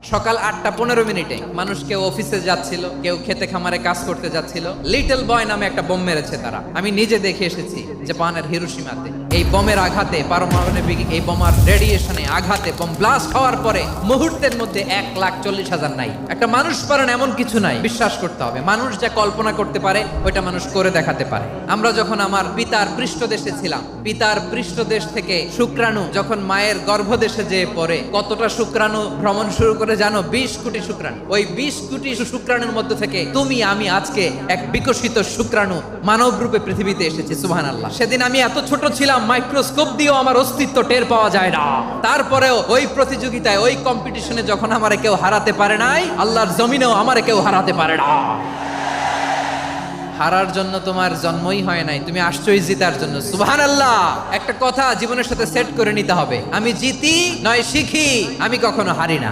সকাল 8:15 মানুষ কেউ অফিসে যাচ্ছিল, কেউ খেতে খামারে কাজ করতে যাচ্ছিল। লিটল বয় নামে একটা বোম মেরেছে তারা। আমি নিজে দেখে এসেছি জাপানের হিরোশিমাতে। এই বোমের আঘাতে, পারমাণবিক এই বোমার রেডিয়েশনে আঘাতে, বোম ব্লাস্ট হওয়ার পরে মুহূর্তের মধ্যে 1,40,000 নাই। একটা মানুষ পারেন এমন কিছু নাই, বিশ্বাস করতে হবে। মানুষ যা কল্পনা করতে পারে ওইটা মানুষ করে দেখাতে পারে। আমরা যখন আমার পিতার পৃষ্ঠদেশে ছিলাম, পিতার পৃষ্ঠদেশ থেকে শুক্রাণু যখন মায়ের গর্ভদেশে যেয়ে পড়ে, কতটা শুক্রাণু ভ্রমণ শুরু করে জানো? 20 কোটি শুক্রাণু। ওই 20 কোটি শুক্রাণুর মধ্যে থেকে তুমি আমি আজকে এক বিকশিত শুক্রাণু মানব রূপে পৃথিবীতে এসেছি। সুবহানাল্লাহ। সেদিন আমি এত ছোট ছিলাম, মাইক্রোস্কোপ দিয়েও আমার অস্তিত্ব টের পাওয়া যায় না। তারপরেও ওই প্রতিযোগিতায়, ওই কম্পিটিশনে যখন আমারে কেউ হারাতে পারে নাই, আল্লাহর জমিনেও আমারে কেউ হারাতে পারে না। হারার জন্য তোমার জন্মই হয় নাই, তুমি আসছোই জিতার জন্য। সুবহানাল্লাহ। একটা কথা জীবনের সাথে সেট করে নিতে হবে, আমি জিতি নয় শিখি, আমি কখনো হারি না।